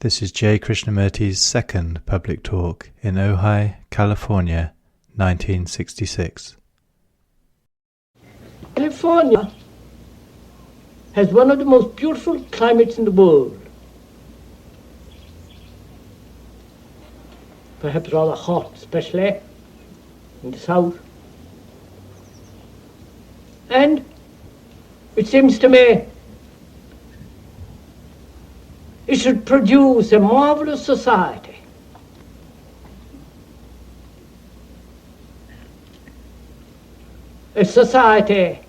This is J. Krishnamurti's second public talk in Ojai, California, 1966. California has one of the most beautiful climates in the world. Perhaps rather hot, especially in the south. And it seems to me it should produce a marvelous society. A society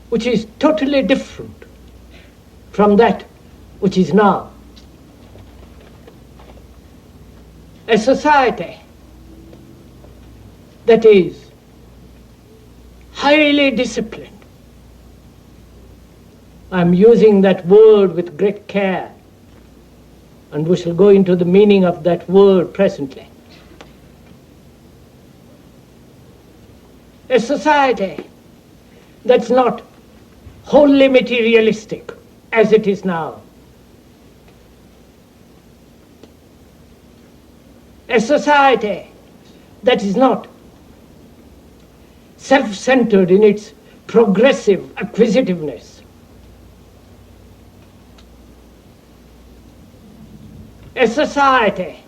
which is totally different from that which is now. A society that is highly disciplined. I'm using that word with great care, and we shall go into the meaning of that word presently. A society that's not wholly materialistic as it is now. A society that is not self-centered in its progressive acquisitiveness. A society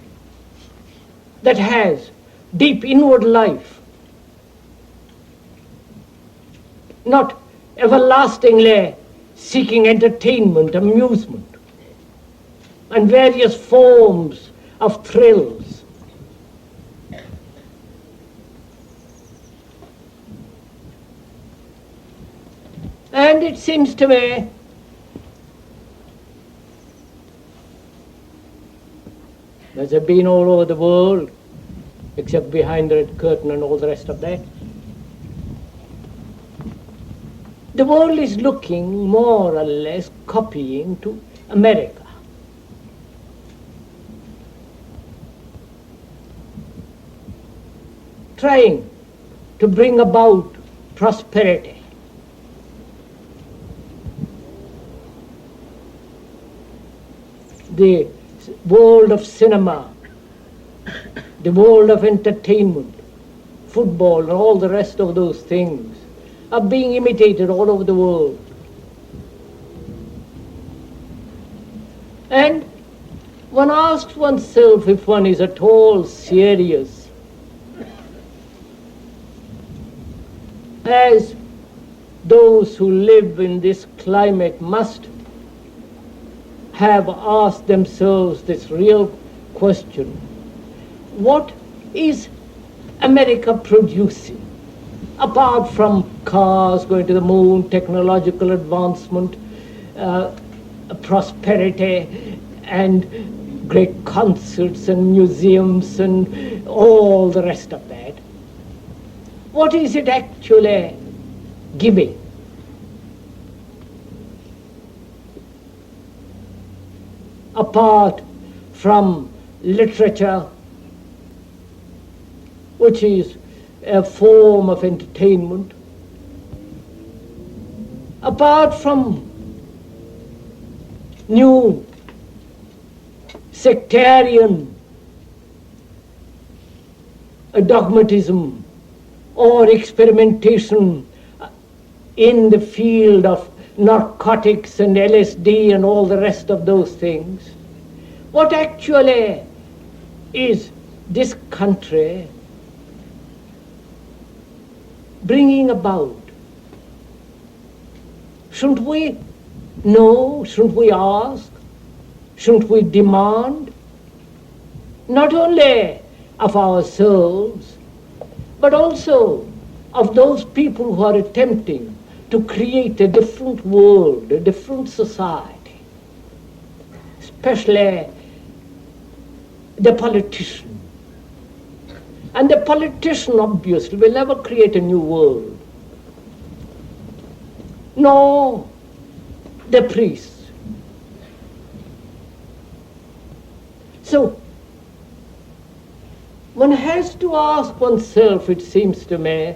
that has deep inward life, not everlastingly seeking entertainment, amusement, and various forms of thrills. And it seems to me as I've been all over the world, except behind the red curtain and all the rest of that, the world is looking more or less copying to America. Trying to bring about prosperity. The world of cinema, the world of entertainment, football and all the rest of those things are being imitated all over the world. And one asks oneself if one is at all serious as those who live in this climate must have asked themselves this real question: what is America producing? Apart from cars going to the moon, technological advancement, prosperity, and great concerts and museums and all the rest of that, what is it actually giving? Apart from literature, which is a form of entertainment, apart from new sectarian dogmatism or experimentation in the field of narcotics and LSD and all the rest of those things, what actually is this country bringing about? Shouldn't we know? Shouldn't we ask? Shouldn't we demand? Not only of ourselves, but also of those people who are attempting to create a different world, a different society, especially the politician. And the politician obviously will never create a new world, nor the priests. So one has to ask oneself, it seems to me,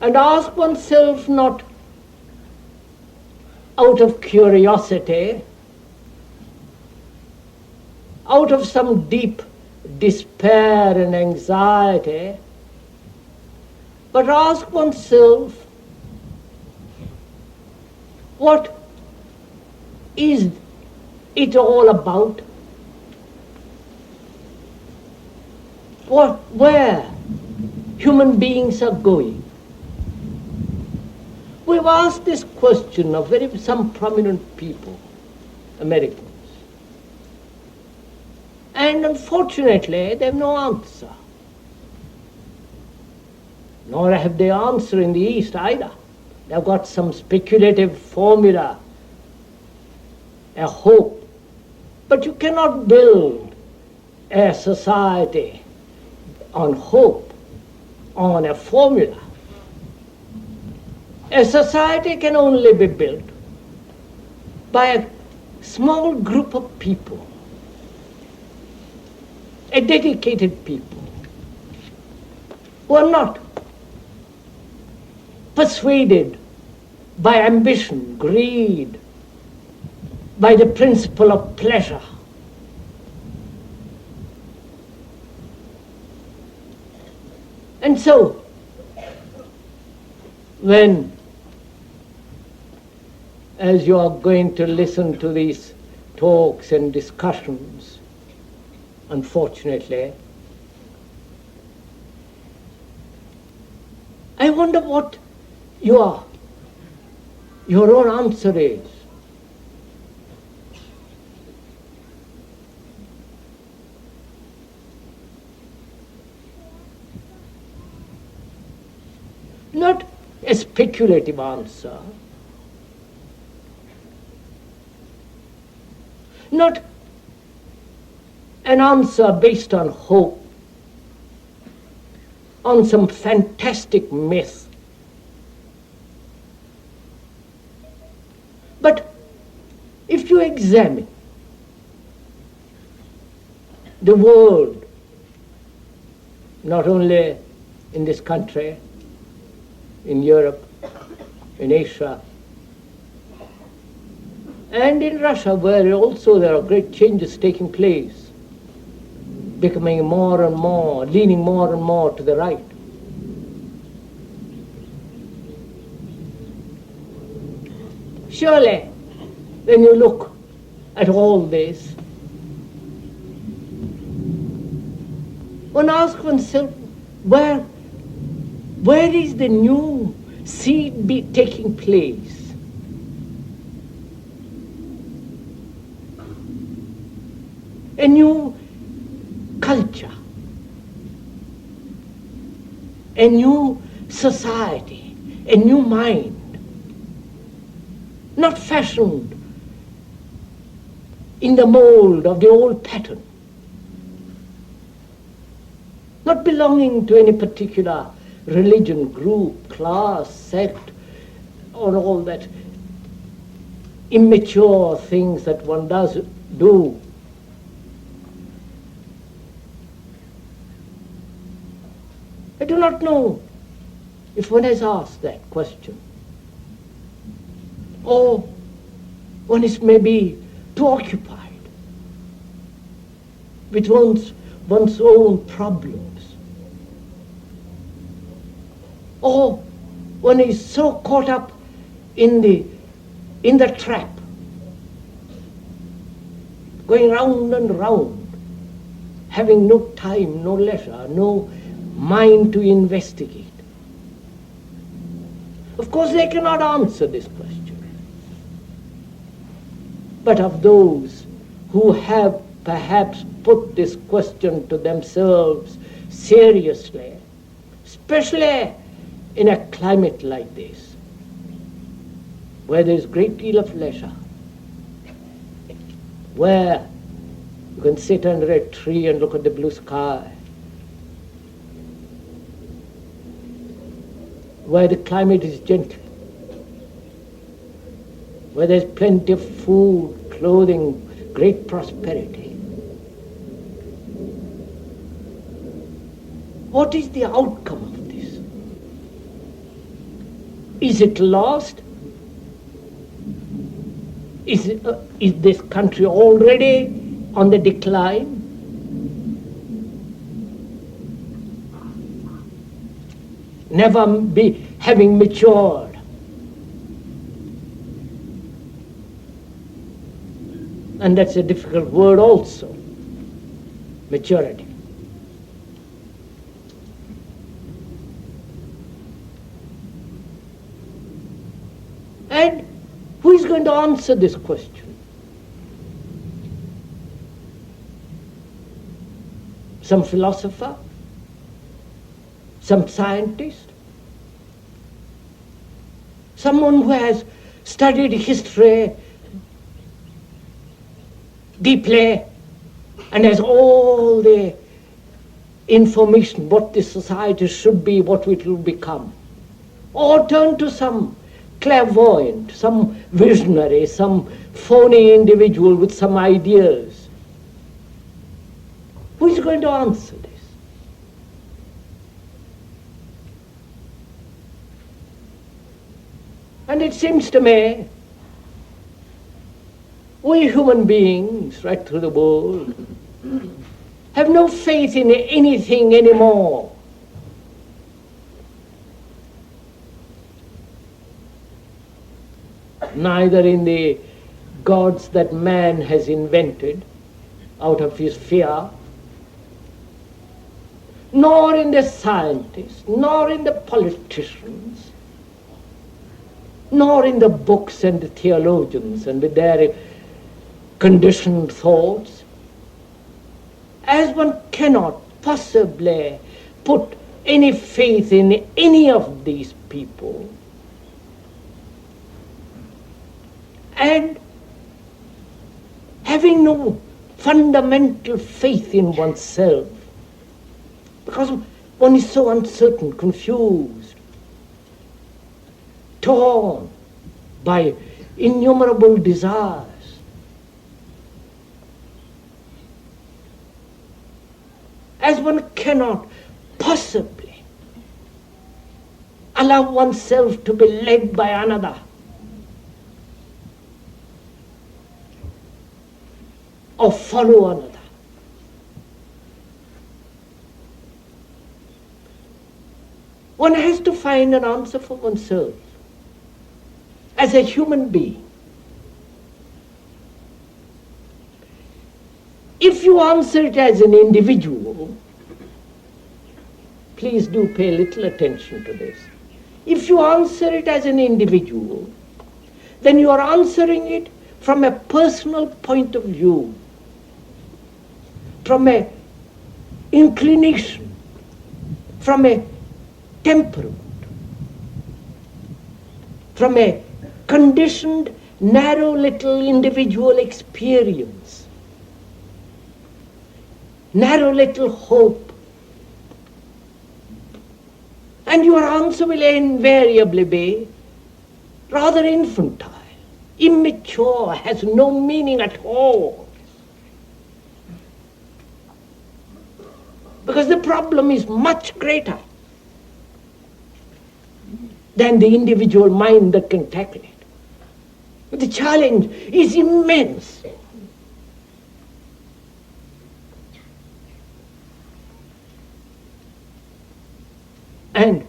and ask oneself not out of curiosity, out of some deep despair and anxiety, but ask oneself, what is it all about? Where human beings are going? We've asked this question of some prominent people, Americans, and unfortunately they have no answer. Nor have they answer in the East either. They've got some speculative formula, a hope. But you cannot build a society on hope, on a formula. A society can only be built by a small group of people, a dedicated people, who are not persuaded by ambition, greed, by the principle of pleasure. And so, when, as you are going to listen to these talks and discussions, unfortunately, I wonder what your own answer is. Not a speculative answer, not an answer based on hope, on some fantastic myth, but if you examine the world, not only in this country, in Europe, in Asia, and in Russia, where also there are great changes taking place, becoming more and more, leaning more and more to the right. Surely, when you look at all this, one asks oneself, where is the new seed taking place? A new culture, a new society, a new mind, not fashioned in the mold of the old pattern, not belonging to any particular religion, group, class, sect, or all that immature things that one does do. I do not know if one has asked that question. Or one is maybe too occupied with one's own problems. Or one is so caught up in the trap, going round and round, having no time, no leisure, no mind to investigate. Of course, they cannot answer this question. But of those who have perhaps put this question to themselves seriously, especially in a climate like this, where there is a great deal of leisure, where you can sit under a tree and look at the blue sky, where the climate is gentle, where there's plenty of food, clothing, great prosperity. What is the outcome of this? Is it lost? Is this country already on the decline? Never be having matured. And that's a difficult word also, maturity. And who is going to answer this question? Some philosopher? Some scientist? Someone who has studied history deeply and has all the information what this society should be, what it will become. Or turn to some clairvoyant, some visionary, some phony individual with some ideas. Who is going to answer this? And it seems to me, we human beings right through the world have no faith in anything anymore. Neither in the gods that man has invented out of his fear, nor in the scientists, nor in the politicians, nor in the books and the theologians and with their conditioned thoughts, as one cannot possibly put any faith in any of these people. And having no fundamental faith in oneself, because one is so uncertain, confused, torn by innumerable desires. As one cannot possibly allow oneself to be led by another, or follow another. One has to find an answer for oneself as a human being. If you answer it as an individual, please do pay little attention to this. If you answer it as an individual, then you are answering it from a personal point of view, from a inclination, from a temperament, from a conditioned, narrow little individual experience, narrow little hope. And your answer will invariably be rather infantile, immature, has no meaning at all. Because the problem is much greater than the individual mind that can tackle it. The challenge is immense. And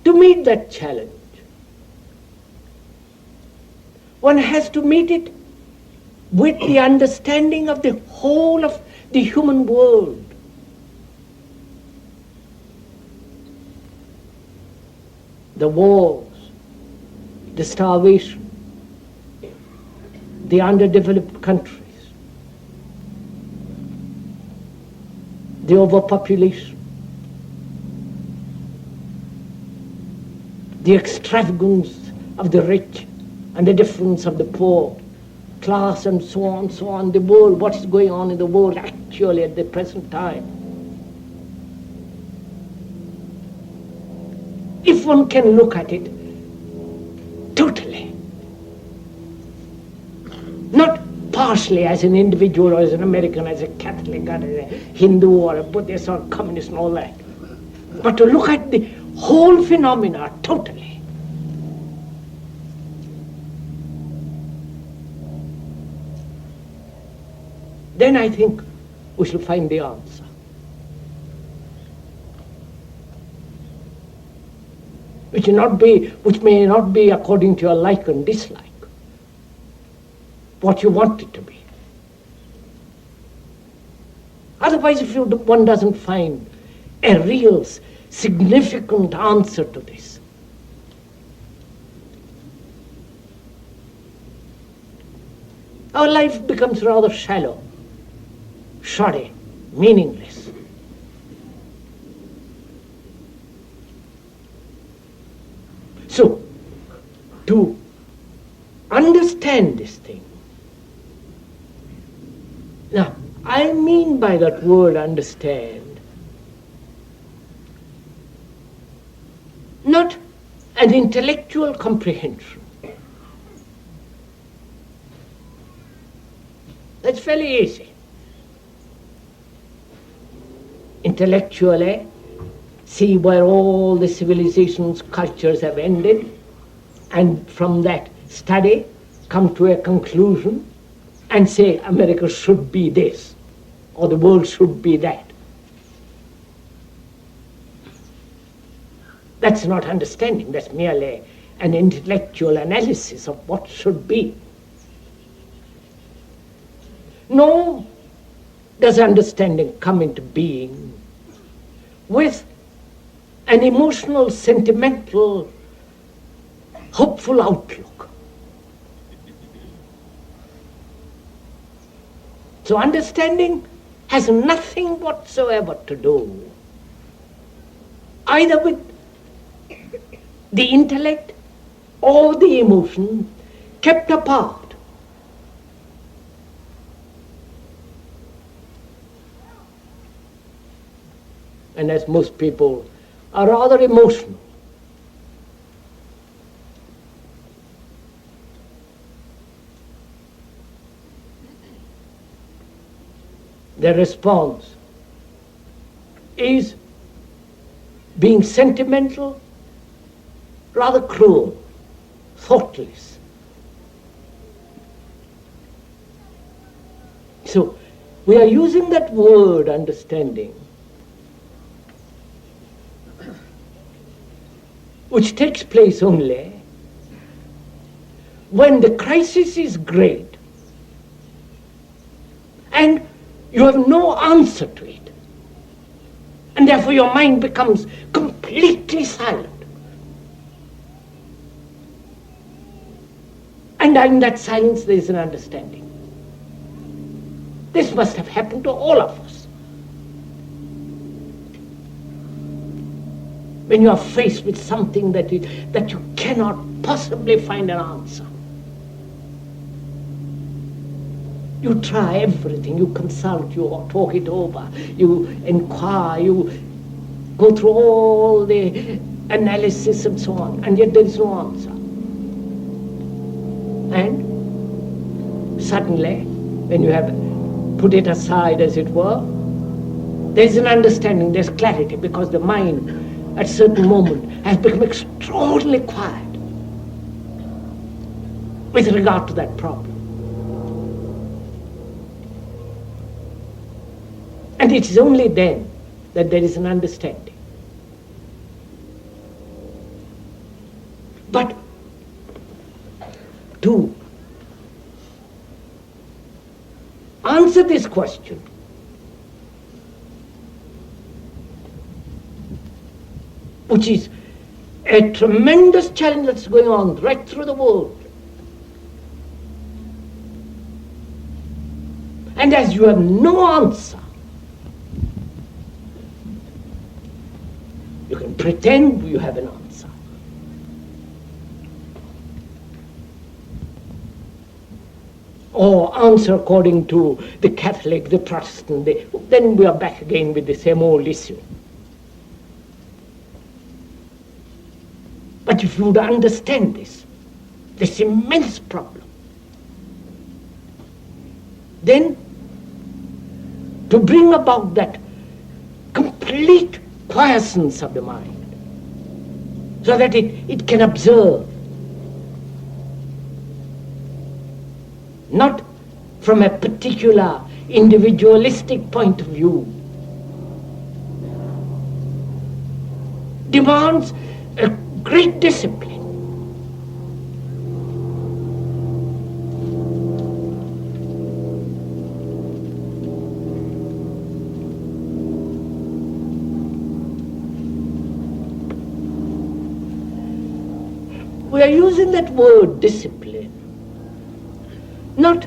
to meet that challenge, one has to meet it with the understanding of the whole of the human world. The wars, the starvation, the underdeveloped countries, the overpopulation, the extravagance of the rich and the difference of the poor, class and so on, the world, what is going on in the world actually at the present time. If one can look at it totally, not partially as an individual or as an American, as a Catholic or as a Hindu or a Buddhist or communist and all that, but to look at the whole phenomena totally, then I think we shall find the answer. Which may not be according to your like and dislike, what you want it to be. Otherwise, if one doesn't find a real, significant answer to this, our life becomes rather shallow, shoddy, meaningless. So, to understand this thing, now, I mean by that word understand, not an intellectual comprehension. That's fairly easy. Intellectually, see where all the civilizations, cultures have ended, and from that study come to a conclusion and say America should be this, or the world should be that. That's not understanding, that's merely an intellectual analysis of what should be. Nor does understanding come into being with an emotional, sentimental, hopeful outlook. So understanding has nothing whatsoever to do either with the intellect or the emotion kept apart. And as most people are rather emotional, their response is being sentimental, rather cruel, thoughtless. So we are using that word understanding, which takes place only when the crisis is great and you have no answer to it, and therefore your mind becomes completely silent. And in that silence there is an understanding. This must have happened to all of us. When you are faced with something that you cannot possibly find an answer. You try everything, you consult, you talk it over, you inquire, you go through all the analysis and so on, and yet there is no answer. And suddenly, when you have put it aside, as it were, there is an understanding, there is clarity, because the mind at a certain moment has become extraordinarily quiet with regard to that problem. And it is only then that there is an understanding. But to answer this question, which is a tremendous challenge that's going on right through the world, and as you have no answer, you can pretend you have an answer. Or answer according to the Catholic, the Protestant, then we are back again with the same old issue. But if you would understand this immense problem, then to bring about that complete quiescence of the mind, so that it can observe, not from a particular individualistic point of view, demands a great discipline. We are using that word discipline not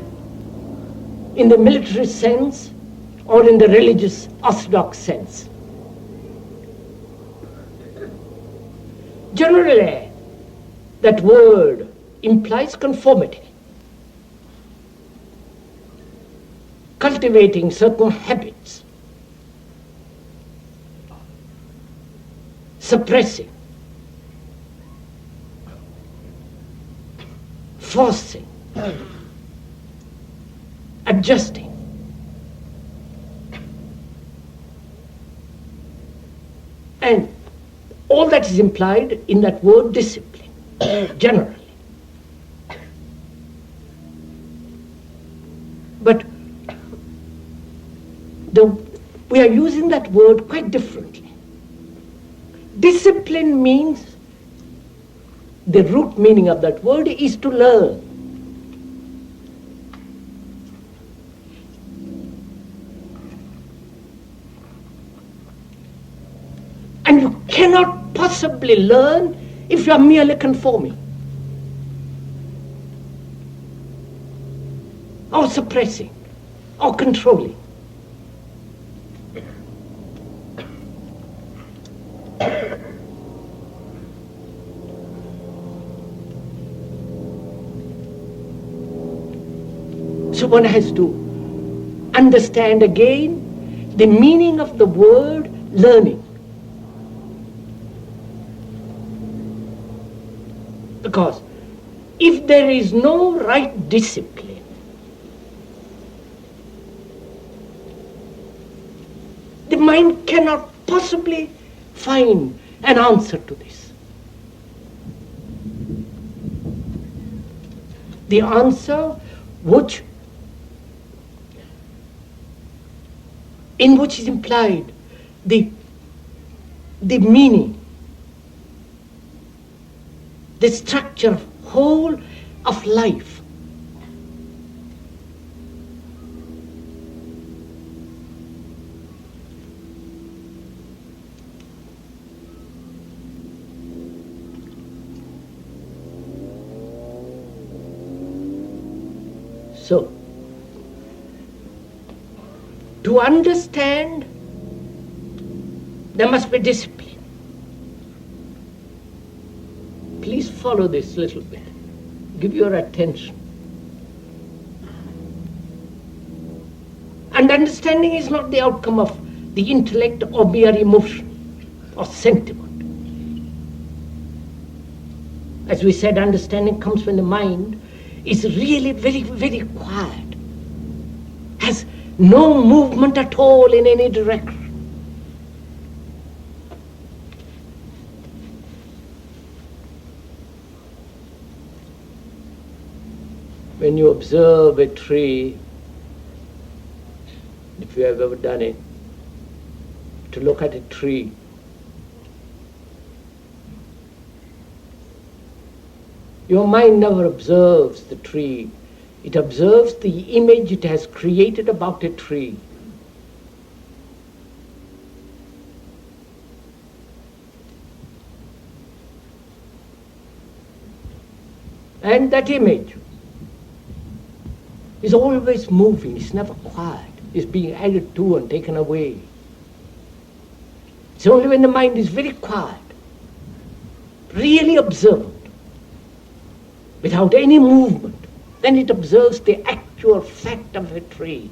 in the military sense or in the religious orthodox sense. Generally, that word implies conformity, cultivating certain habits, suppressing, forcing, adjusting. And all that is implied in that word discipline, generally. But we are using that word quite differently. Discipline means, the root meaning of that word is to learn. And you cannot possibly learn if you are merely conforming or suppressing or controlling. So one has to understand again the meaning of the word learning. Because if there is no right discipline, the mind cannot possibly find an answer to this. The answer in which is implied the meaning, the structure, whole of life. So, to understand, there must be discipline. Please follow this little bit. Give your attention. And understanding is not the outcome of the intellect or mere emotion or sentiment. As we said, understanding comes when the mind is really very, very quiet, has no movement at all in any direction. When you observe a tree, if you have ever done it, to look at a tree, your mind never observes the tree. It observes the image it has created about a tree. And that image is always moving, it's never quiet, it's being added to and taken away. It's only when the mind is very quiet, really observant, without any movement, then it observes the actual fact of a tree.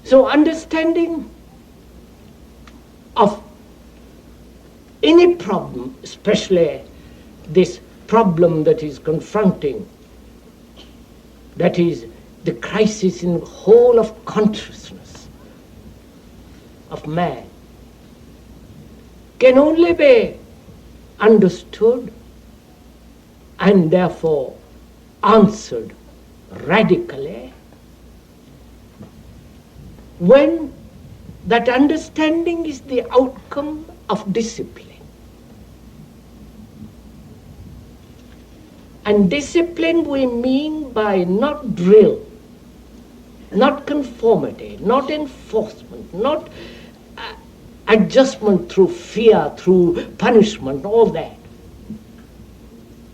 So understanding of any problem, especially this problem that is confronting, that is the crisis in the whole of consciousness of man, can only be understood and therefore answered radically when that understanding is the outcome of discipline. And discipline we mean by not drill, not conformity, not enforcement, not adjustment through fear, through punishment, all that.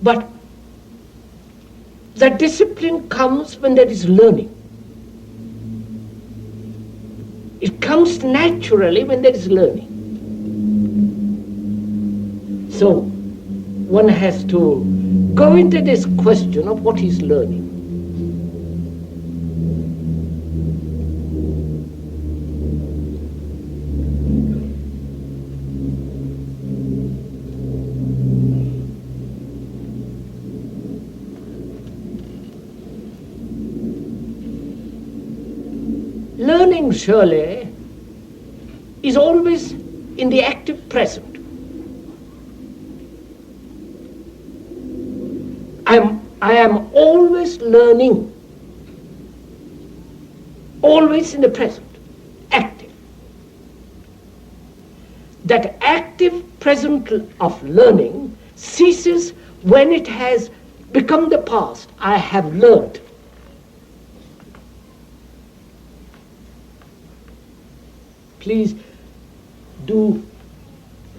But that discipline comes when there is learning. It comes naturally when there is learning. So one has to go into this question of what is learning. Learning, surely, is always in the active present. I am always learning, always in the present, active. That active present of learning ceases when it has become the past. I have learned. Please do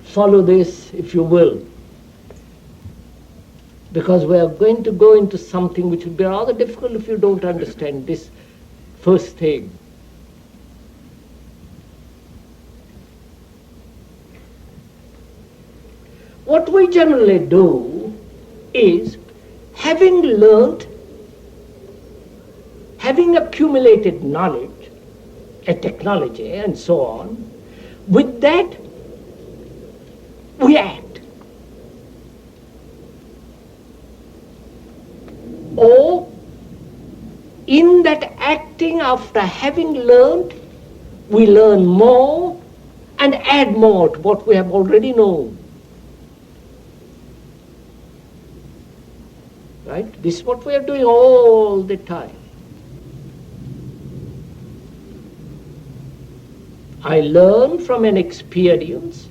follow this, if you will, because we are going to go into something which will be rather difficult if you don't understand this first thing. What we generally do is, having learned, having accumulated knowledge, a technology and so on, with that we act. Or in that acting, after having learned, we learn more and add more to what we have already known. Right? This is what we are doing all the time. I learn from an experience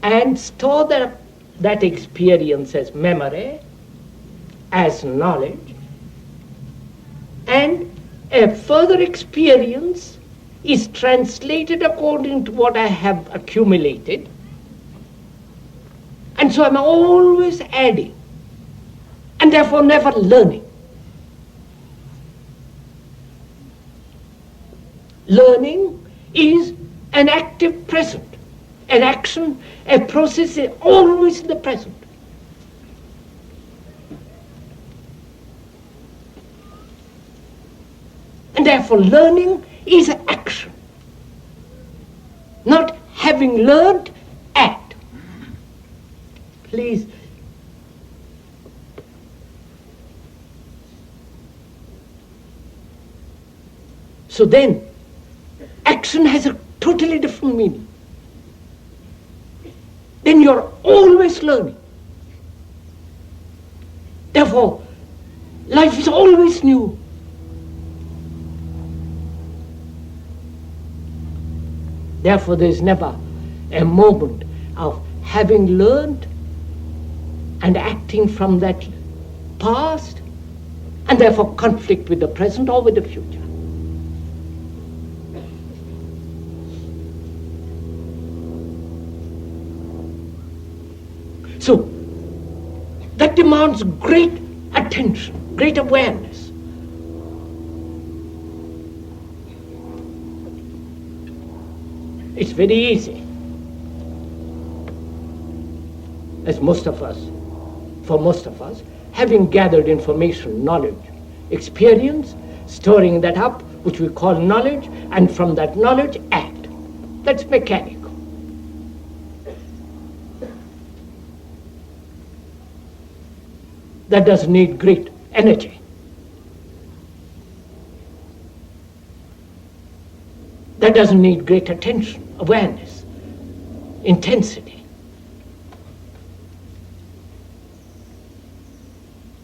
and store that experience as memory, as knowledge, and a further experience is translated according to what I have accumulated, and so I'm always adding, and therefore never learning. Learning is an active present, an action, a process is always in the present. And therefore learning is action. Not having learned, act. Please. So then, action has a totally different meaning. Then you're always learning. Therefore, life is always new. Therefore, there is never a moment of having learned and acting from that past, and therefore conflict with the present or with the future. So, that demands great attention, great awareness. It's very easy, as for most of us, having gathered information, knowledge, experience, storing that up, which we call knowledge, and from that knowledge act. That's mechanical. That does need great energy. That doesn't need great attention, awareness, intensity.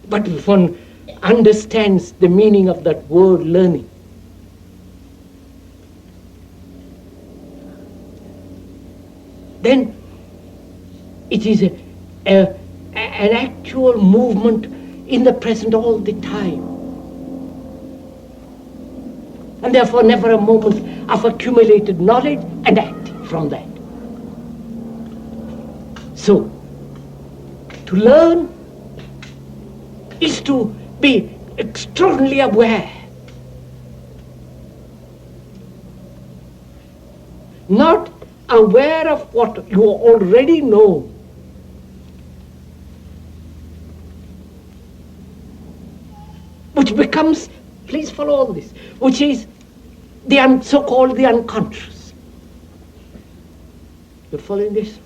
But if one understands the meaning of that word learning, then it is an actual movement in the present all the time. And therefore never a moment of accumulated knowledge and acting from that. So, to learn is to be extraordinarily aware. Not aware of what you already know, which becomes, please follow all this, which is the so-called the unconscious. You're following this?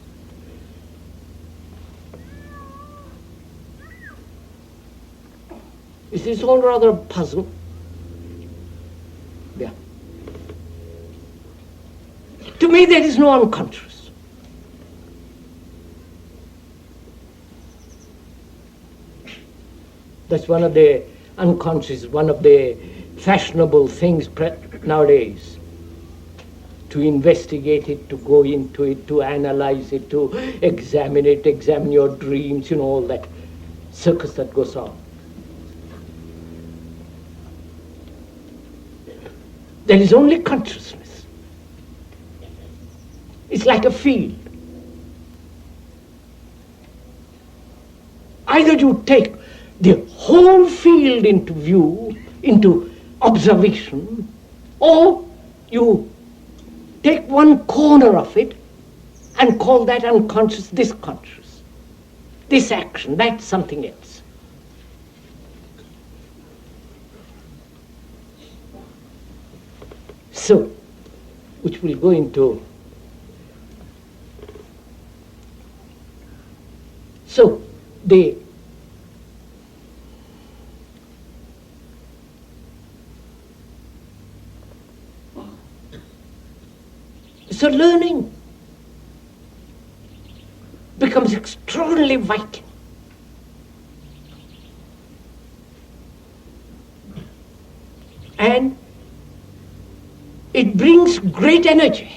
Is this all rather a puzzle? Yeah. To me, there is no unconscious. That's one of the unconscious, one of the fashionable things nowadays. To investigate it, to go into it, to analyze it, to examine it, examine your dreams, all that circus that goes on. There is only consciousness. It's like a field. Either you take the whole field into view, into observation, or you take one corner of it and call that unconscious this conscious. This action, that's something else. So, which will go into. So, so learning becomes extraordinarily vital. And it brings great energy,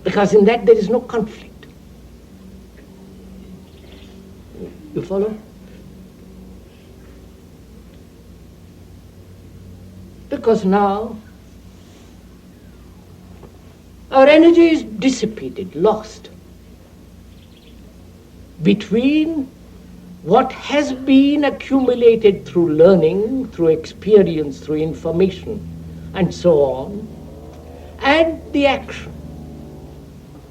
because in that there is no conflict. You follow? Because now our energy is dissipated, lost between what has been accumulated through learning, through experience, through information, and so on, and the action.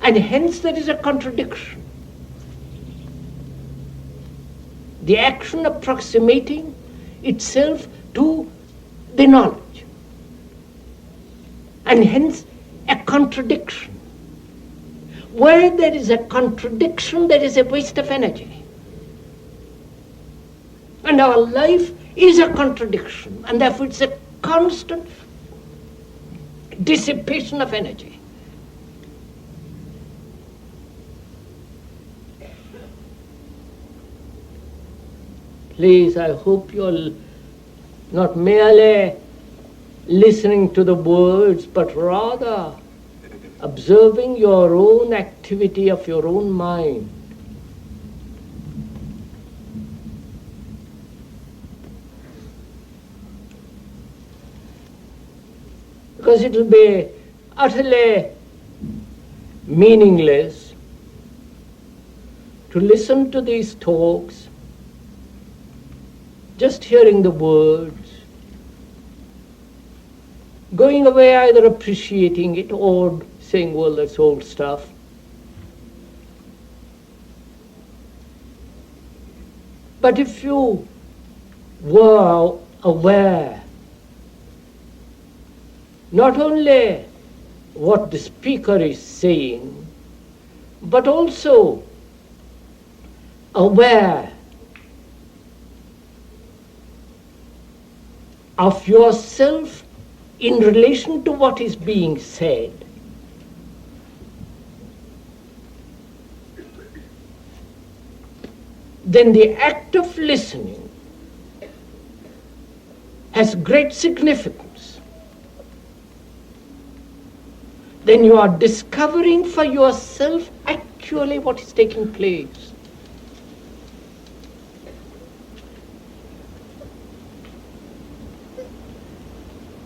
And hence there is a contradiction. The action approximating itself to the knowledge. And hence a contradiction. Where there is a contradiction, there is a waste of energy. And our life is a contradiction, and therefore it's a constant dissipation of energy. Please, I hope you're not merely listening to the words, but rather observing your own activity of your own mind. Because it will be utterly meaningless to listen to these talks, just hearing the words, going away either appreciating it or saying, well, that's old stuff. But if you were aware not only what the speaker is saying, but also aware of yourself in relation to what is being said, then the act of listening has great significance. Then you are discovering for yourself actually what is taking place.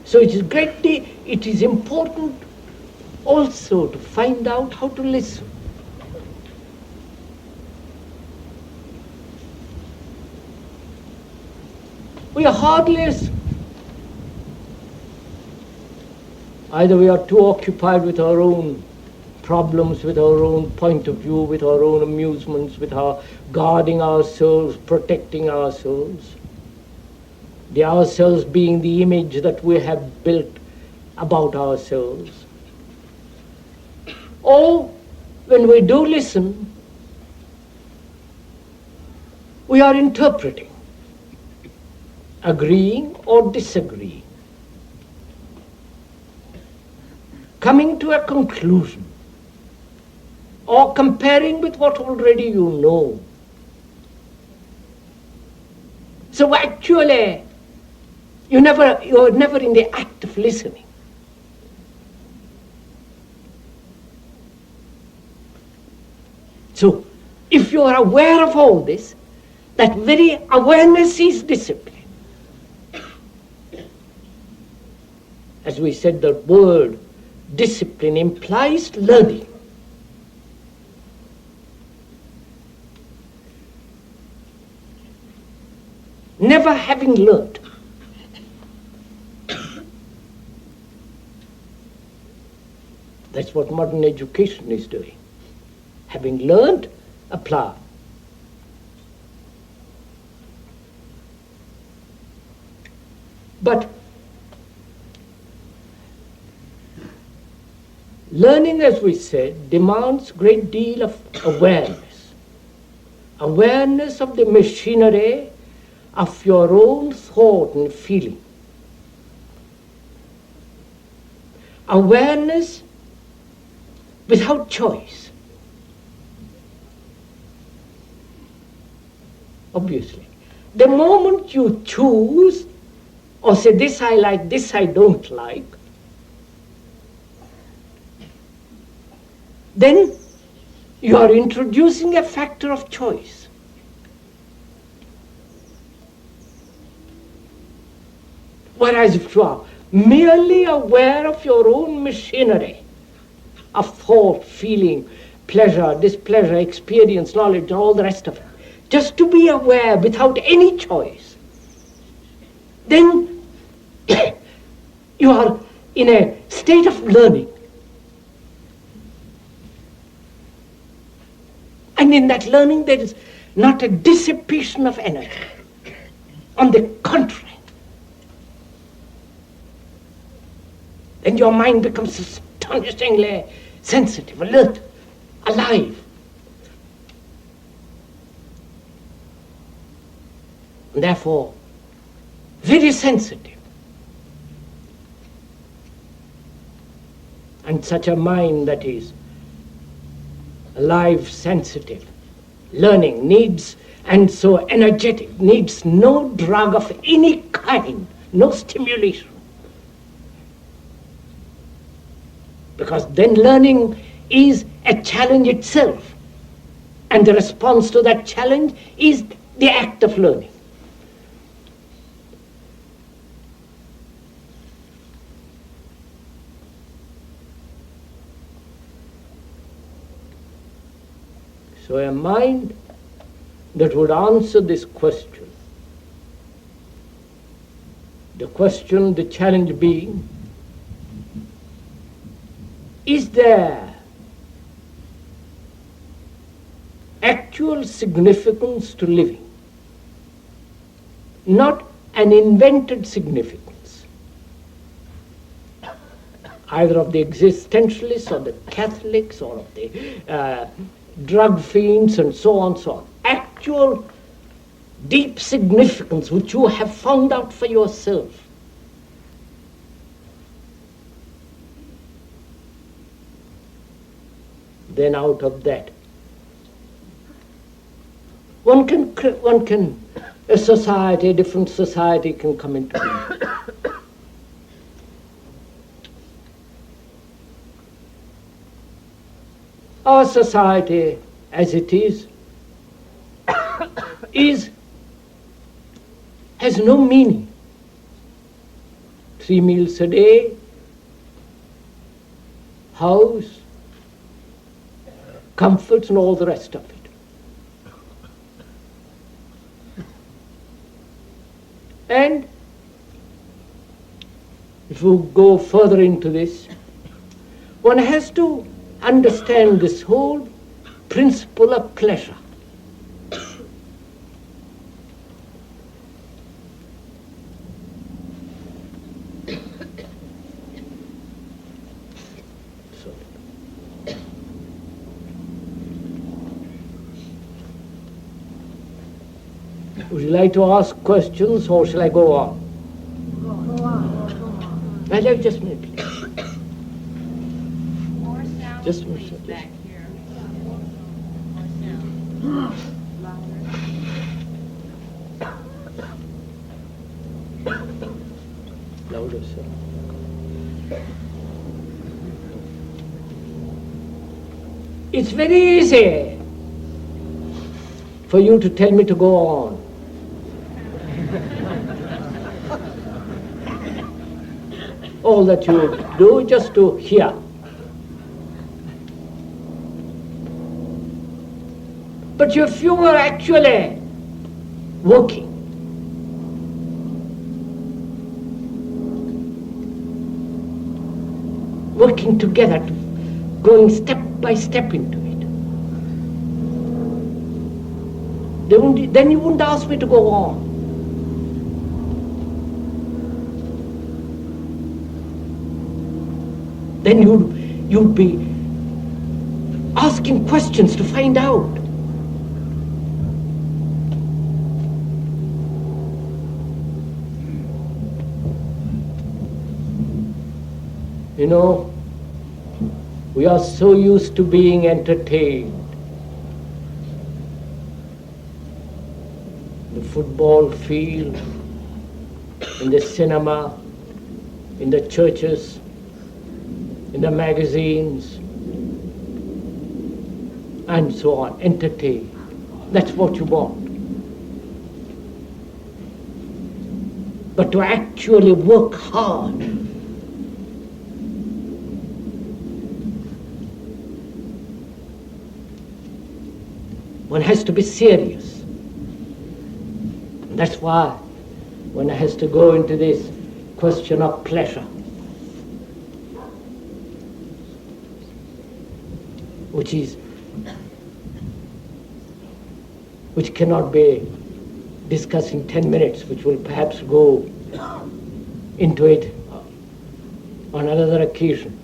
So it is important also to find out how to listen. We are heartless. Either we are too occupied with our own problems, with our own point of view, with our own amusements, with our guarding ourselves, protecting ourselves. The ourselves being the image that we have built about ourselves. Or when we do listen, we are interpreting, agreeing or disagreeing, coming to a conclusion, or comparing with what already you know. So actually, you're never in the act of listening. So, if you are aware of all this, that very awareness is discipline. As we said, the word discipline implies learning. Never having learned. That's what modern education is doing. Having learned, apply. But learning, as we said, demands a great deal of awareness. Awareness of the machinery of your own thought and feeling. Awareness without choice. Obviously. The moment you choose, or say this I like, this I don't like, then you are introducing a factor of choice. Whereas if you are merely aware of your own machinery of thought, feeling, pleasure, displeasure, experience, knowledge, all the rest of it, just to be aware without any choice, then you are in a state of learning. And in that learning there is not a dissipation of energy. On the contrary. Then your mind becomes astonishingly sensitive, alert, alive. And therefore, very sensitive. And such a mind that is alive, sensitive, learning, needs, and so energetic, needs no drug of any kind, no stimulation. Because then learning is a challenge itself. And the response to that challenge is the act of learning. So a mind that would answer this question, the question, the challenge being, is there actual significance to living? Not an invented significance, either of the existentialists or the Catholics or of the drug fiends and so on, so on. Actual deep significance which you have found out for yourself. Then out of that, a society, a different society can come into being. Our society, as it is has no meaning. 3 meals a day, house, comforts and all the rest of it. And if we go further into this, one has to understand this whole principle of pleasure. Would you like to ask questions or shall I go on? Go on. Well, just a minute, please. More sound, Just a please, minute. back here. More sound. Louder. Louder, sir. It's very easy for you to tell me to go on. All that you do is just to hear. But if you were actually working, working together, going step by step into it, then you wouldn't ask me to go on. Then you'd be asking questions to find out. You know, we are so used to being entertained. The football field, in the cinema, in the churches, in the magazines, and so on, entertained. That's what you want. But to actually work hard, one has to be serious. And that's why one has to go into this question of pleasure, which cannot be discussed in 10 minutes, which will perhaps go into it on another occasion.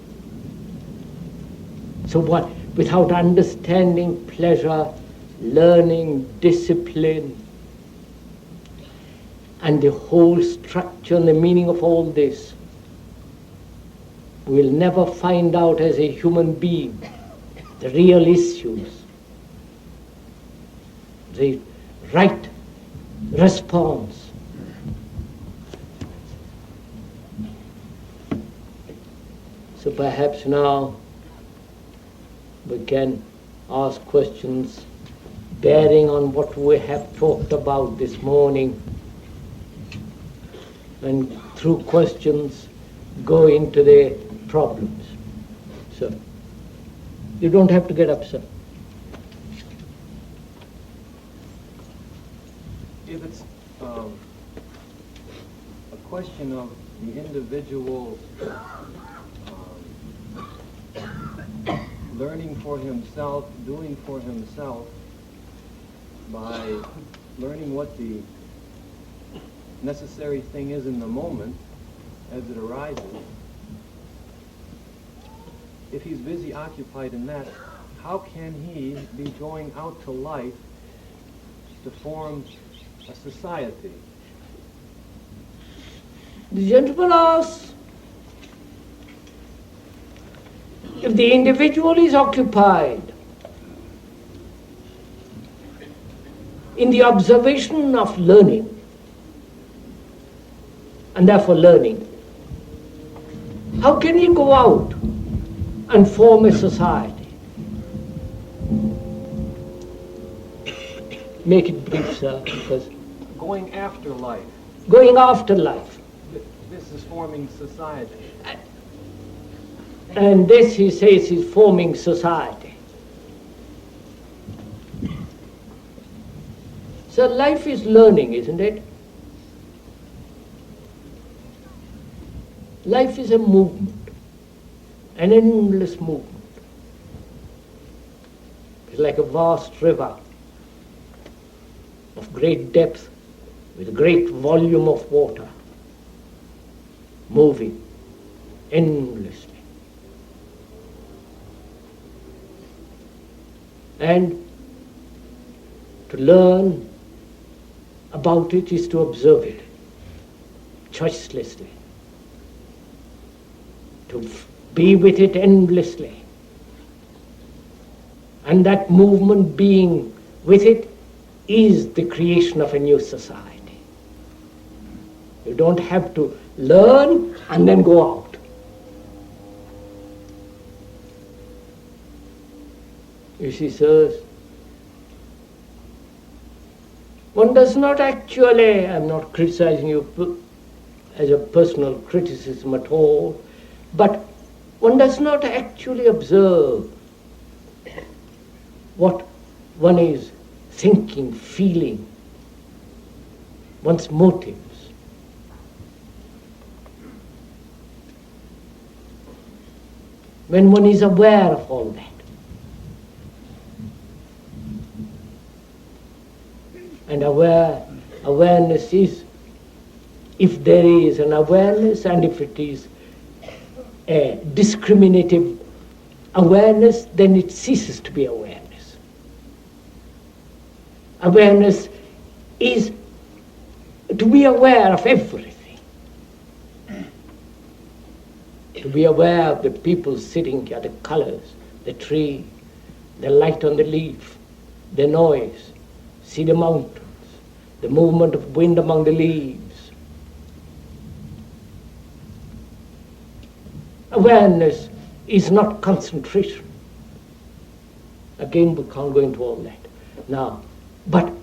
So what, without understanding pleasure, learning, discipline, and the whole structure and the meaning of all this, we'll never find out as a human being the real issues, the right response. So perhaps now we can ask questions bearing on what we have talked about this morning, and through questions go into the problems. So, you don't have to get up, sir. If it's a question of the individual learning for himself, doing for himself, by learning what the necessary thing is in the moment as it arises, if he's busy occupied in that, how can he be going out to life to form a society? The gentleman asks, if the individual is occupied in the observation of learning, and therefore learning, how can he go out and form a society? Make it brief, sir, because Going after life. going after life. This is forming society. And this, he says, is forming society. So life is learning, isn't it? Life is a movement, an endless movement. It's like a vast river of great depth with a great volume of water moving endlessly. And to learn about it is to observe it choicelessly, to be with it endlessly. And that movement being with it is the creation of a new society. You don't have to learn and then go out. You see, sirs, one does not actually, I'm not criticizing you as a personal criticism at all, but one does not actually observe what one is thinking, feeling, one's motives. When one is aware of all that. And awareness is, if there is an awareness and if it is a discriminative awareness, then it ceases to be awareness. Awareness is to be aware of everything. To be aware of the people sitting here, the colors, the tree, the light on the leaf, the noise, see the mountains, the movement of wind among the leaves. Awareness is not concentration. Again, we can't go into all that now. But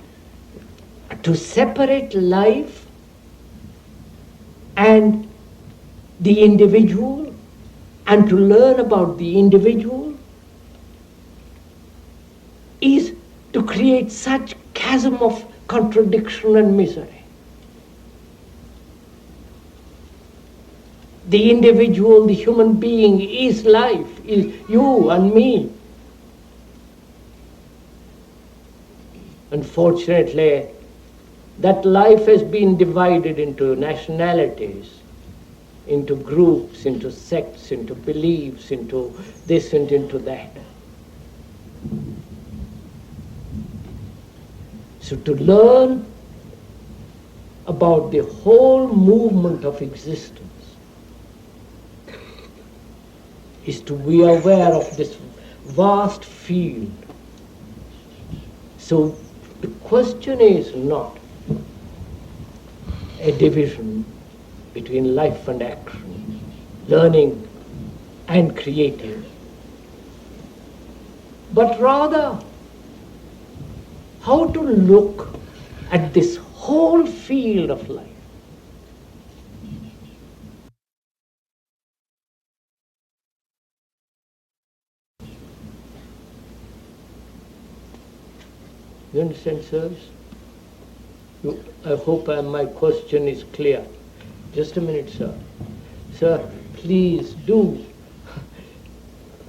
to separate life and the individual and to learn about the individual is to create such chasm of contradiction and misery. The individual, the human being is life, is you and me. Unfortunately, that life has been divided into nationalities, into groups, into sects, into beliefs, into this and into that. So to learn about the whole movement of existence is to be aware of this vast field. So the question is not a division between life and action, learning and creating, but rather how to look at this whole field of life. You understand, sirs? I hope my question is clear. Just a minute, sir. Sir, please do.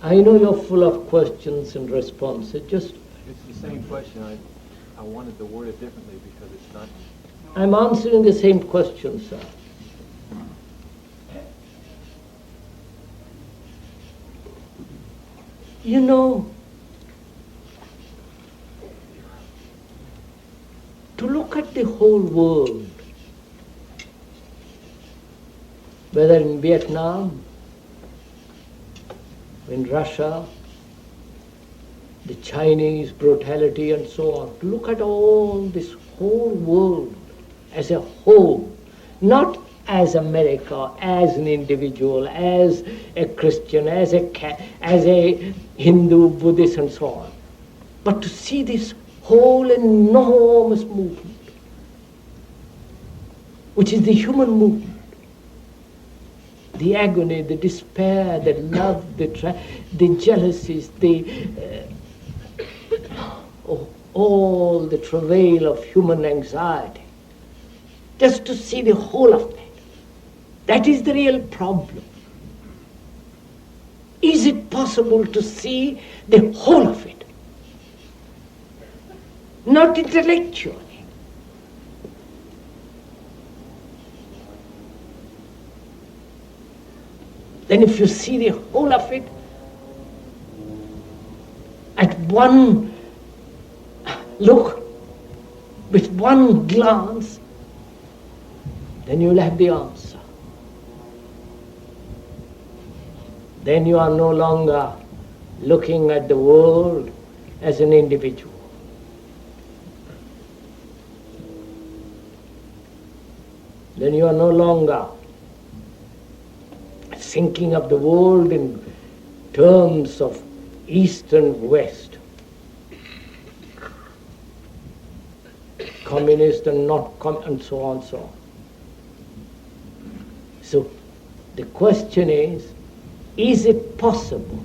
I know you're full of questions and responses. Just It's the same question. I wanted to word it differently because it's not. I'm answering the same question, sir. You know, to look at the whole world, whether in Vietnam, in Russia, the Chinese brutality and so on. To look at all this whole world as a whole, not as America, as an individual, as a Christian, as a Hindu, Buddhist and so on, but to see this whole enormous movement, which is the human movement. The agony, the despair, the love, the jealousies, all the travail of human anxiety. Just to see the whole of that. That is the real problem. Is it possible to see the whole of it? Not intellectually. Then if you see the whole of it at one look, with one glance, then you'll have the answer. Then you are no longer looking at the world as an individual. Then you are no longer thinking of the world in terms of East and West, communist and not and so on, so on. So the question is it possible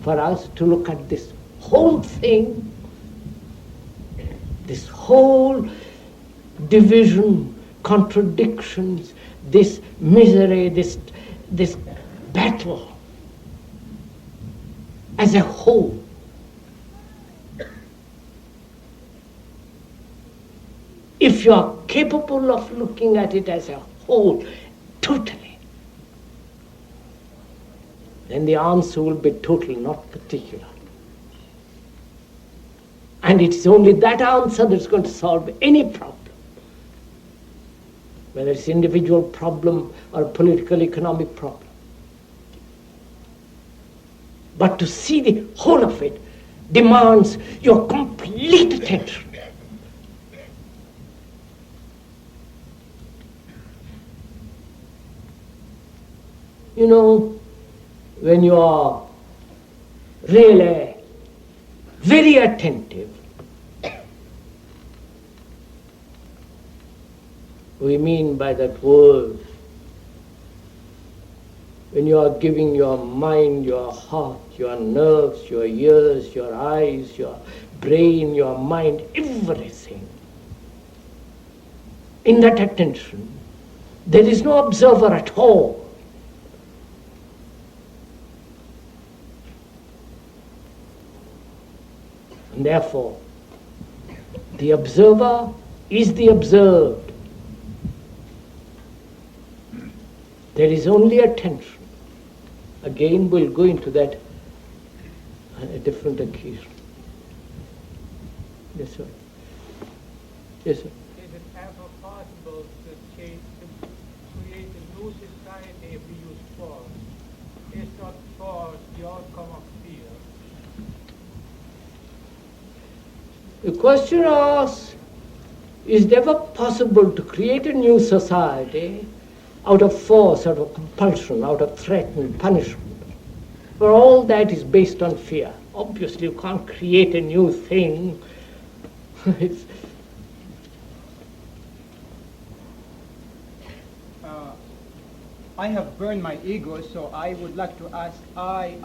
for us to look at this whole thing, this whole division, contradictions, this misery, this battle as a whole? If you are capable of looking at it as a whole, totally, then the answer will be total, not particular. And it's only that answer that's going to solve any problem, whether it's an individual problem or a political, economic problem. But to see the whole of it demands your complete attention. You know, when you are really very attentive, we mean by that word, when you are giving your mind, your heart, your nerves, your ears, your eyes, your brain, your mind, everything, in that attention, there is no observer at all. And therefore, the observer is the observed. There is only attention. Again, we'll go into that on a different occasion. Yes, sir. Yes, sir. Is it ever possible to create a new society if we use force? Is not force the outcome of fear? The question asks, is it ever possible to create a new society out of force, out of compulsion, out of threat and punishment? For all that is based on fear. Obviously you can't create a new thing. I have burned my ego, so I would like to ask I,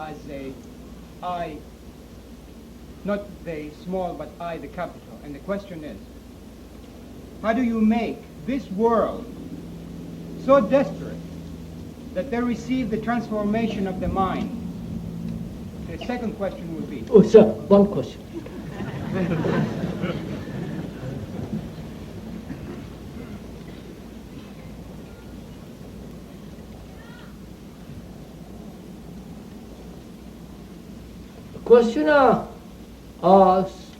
not the small, but I, the capital. And the question is, how do you make this world so desperate that they receive the transformation of the mind? The second question would be... Oh, sir, one question. The questioner asks,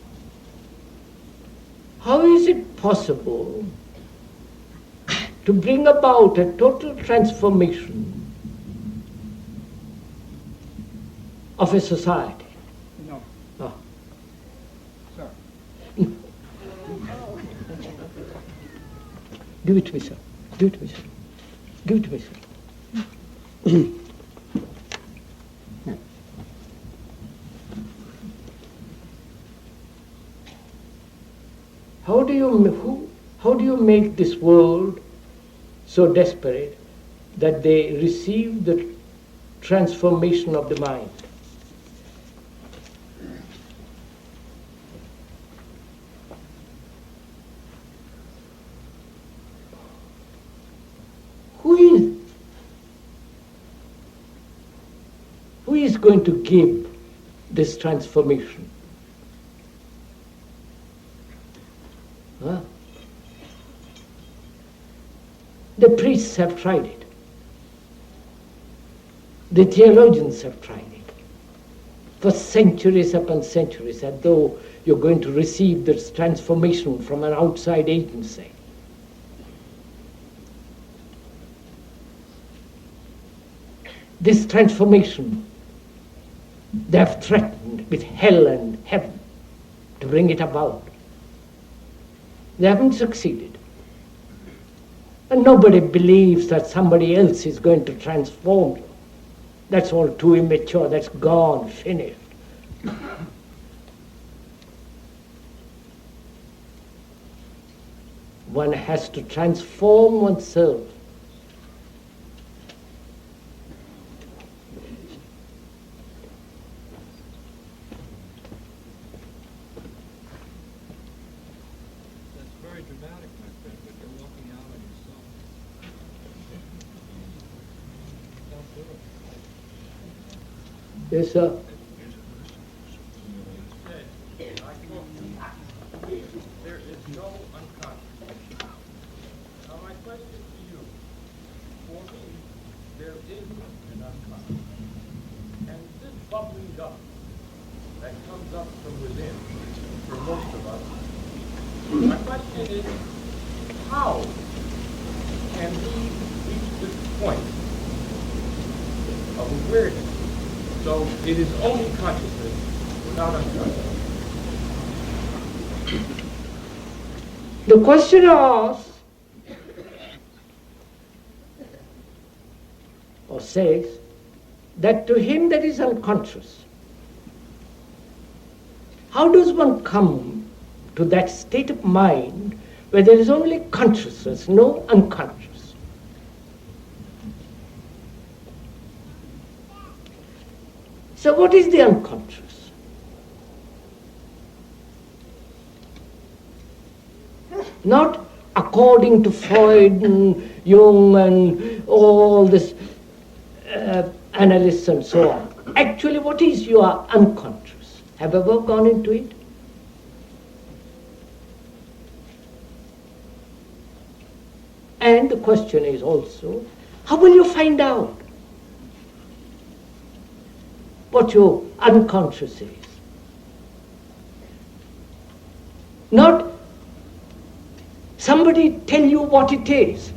how is it possible to bring about a total transformation of a society? No. Ah. Sir. Give it to me, sir. Give it to me, sir. Give it to me, sir. How do you make this world so desperate that they receive the transformation of the mind? Who is going to give this transformation? Huh? The priests have tried it. The theologians have tried it. For centuries upon centuries, as though you're going to receive this transformation from an outside agency. This transformation, they have threatened with hell and heaven to bring it about. They haven't succeeded. And nobody believes that somebody else is going to transform you. That's all too immature. That's gone, finished. One has to transform oneself. That's very dramatic, my friend, but you're walking out on yourself. Don't do it. Yes, sir. There is no unconscious. Now my question to you, for me, there is an unconscious. And this bubbling up that comes up from within, for most of us, my question is, how can we reach this point of awareness so it is only consciousness without unconsciousness? The question asks, or says, that to him that is unconscious, how does one come to that state of mind where there is only consciousness, no unconscious? So what is the unconscious? Not according to Freud and Jung and all this analysts and so on. Actually, what is your unconscious? Have you ever gone into it? And the question is also, how will you find out what your unconscious is? Not somebody tell you what it is.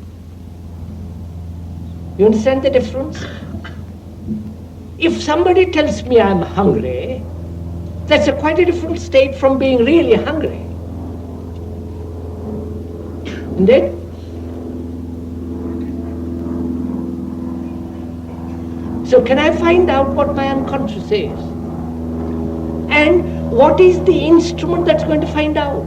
You understand the difference? If somebody tells me I'm hungry, that's quite a different state from being really hungry. Isn't it? So can I find out what my unconscious is? And what is the instrument that's going to find out?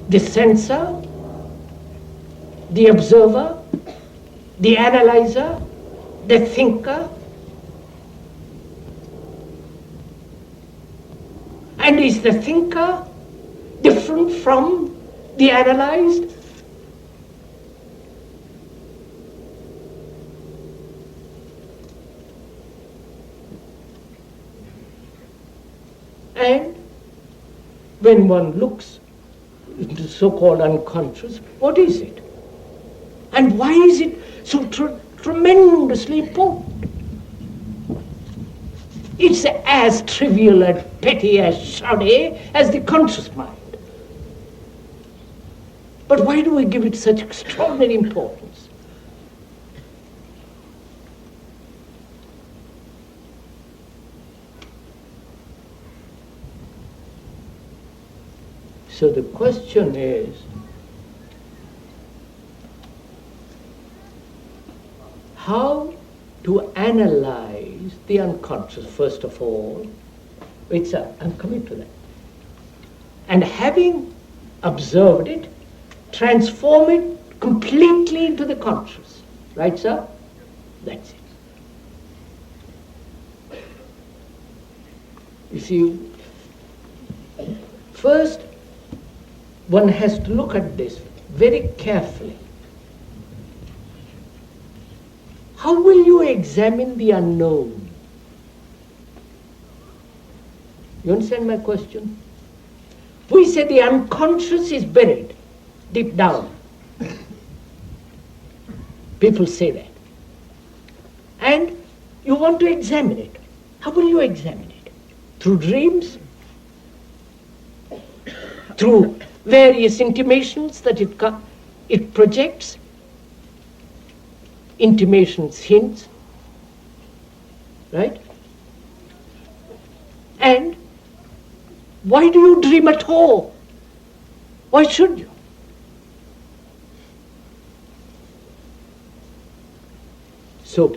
The sensor, the observer, the analyzer, the thinker. And is the thinker different from the analyzed? And when one looks into so-called unconscious, what is it? And why is it so tremendously important? It's as trivial and petty as shoddy as the conscious mind. But why do we give it such extraordinary importance? So the question is, how to analyze the unconscious, first of all. Wait, sir, I'm coming to that. And having observed it, transform it completely into the conscious. Right, sir? That's it. You see, first, one has to look at this very carefully. How will you examine the unknown? You understand my question? We say the unconscious is buried deep down. People say that. And you want to examine it. How will you examine it? Through dreams? Through various intimations that it projects? Intimations, hints, right? And why do you dream at all? Why should you? So,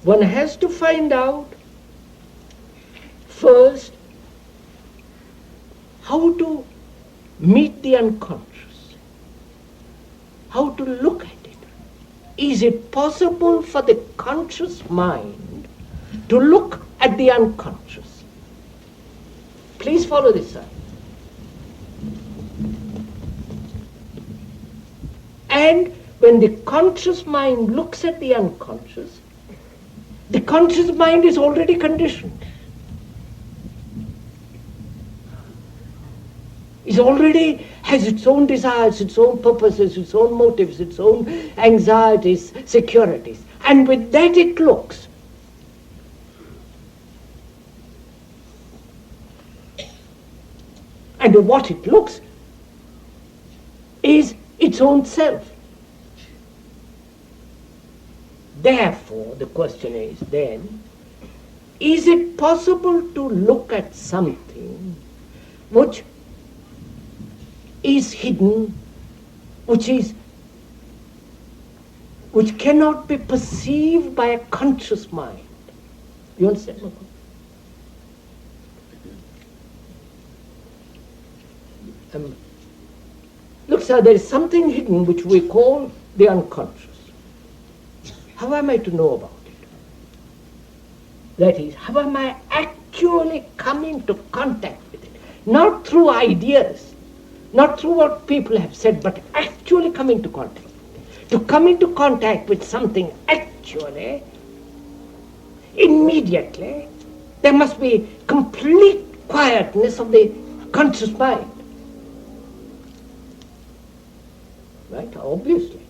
one has to find out first how to meet the unconscious, how to look at it. Is it possible for the conscious mind to look at the unconscious? Please follow this, sir. And when the conscious mind looks at the unconscious, the conscious mind is already conditioned. It already has its own desires, its own purposes, its own motives, its own anxieties, securities. And with that it looks. And what it looks is its own self. Therefore, the question is then, is it possible to look at something which is hidden, which cannot be perceived by a conscious mind? You understand? Look, sir, there is something hidden which we call the unconscious. How am I to know about it? That is, how am I actually come into contact with it? Not through ideas, not through what people have said, but actually come into contact. To come into contact with something actually, immediately, there must be complete quietness of the conscious mind. Right? Obviously.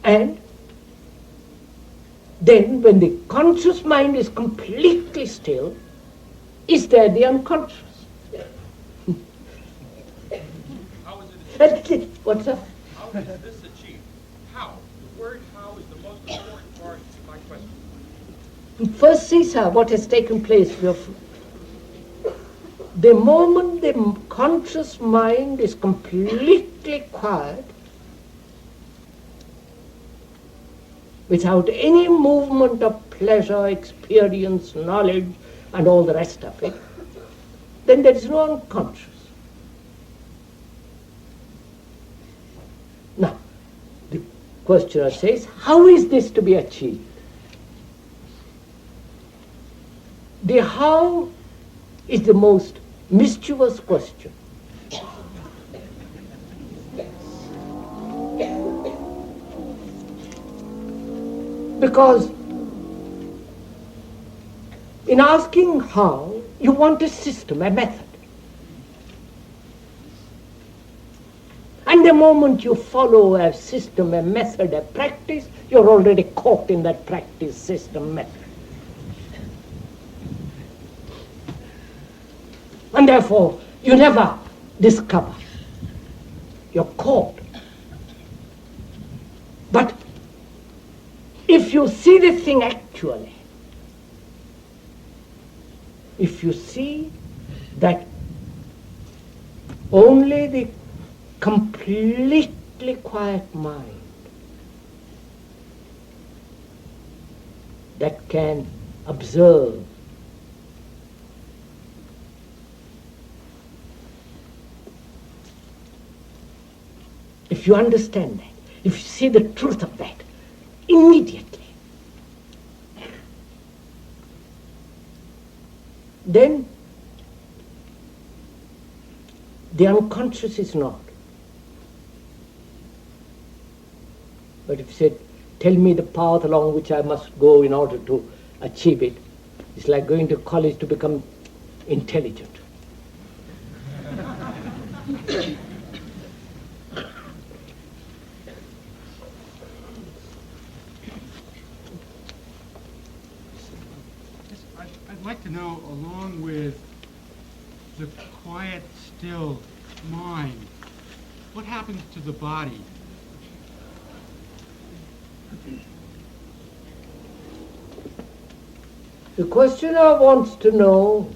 And then when the conscious mind is completely still, is there the unconscious? How is it? What's that? How is this achieved? How? The word how is the most important part of my question. First see, sir, what has taken place. The moment the conscious mind is completely quiet, without any movement of pleasure, experience, knowledge, and all the rest of it, then there is no unconscious. Now, the questioner says, how is this to be achieved? The how is the most mischievous question. Because in asking how, you want a system, a method. And the moment you follow a system, a method, a practice, you're already caught in that practice, system, method. And therefore, you never discover. You're caught. But if you see the thing actually, if you see that only the completely quiet mind that can observe if you understand that, if you see the truth of that immediately, then the unconscious is not. But if you said, tell me the path along which I must go in order to achieve it, it's like going to college to become intelligent. I'd like to know, along with the quiet, still mind, what happens to the body? The questioner wants to know,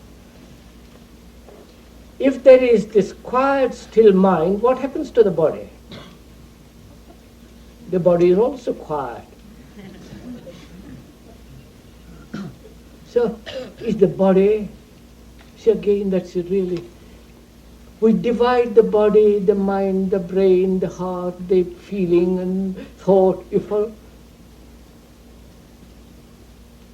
if there is this quiet, still mind, what happens to the body? The body is also quiet. So, is the body, see again, that's it really. We divide the body, the mind, the brain, the heart, the feeling and thought, you follow?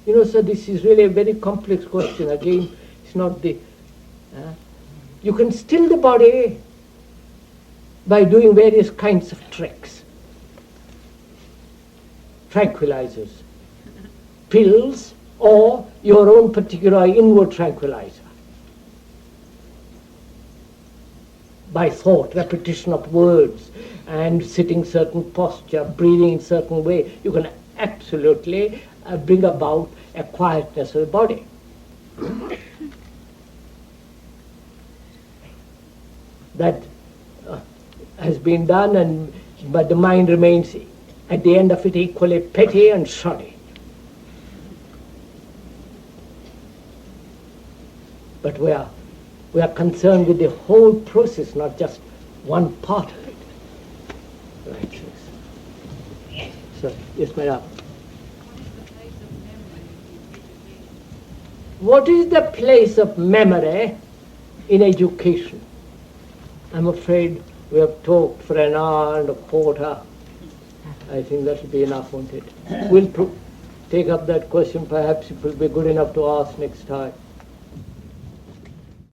You know, so this is really a very complex question. Again, it's not the... you can still the body by doing various kinds of tricks. Tranquilizers, pills, or your own particular inward tranquilizer. By thought, repetition of words, and sitting certain posture, breathing in certain way, you can absolutely bring about a quietness of the body. That has been done, but the mind remains at the end of it equally petty and shoddy. But we are concerned with the whole process, not just one part of it. Right. So, yes, madam. What is the place of memory in education? I'm afraid we have talked for an hour and a quarter. I think that will be enough, won't it? We'll take up that question. Perhaps it will be good enough to ask next time.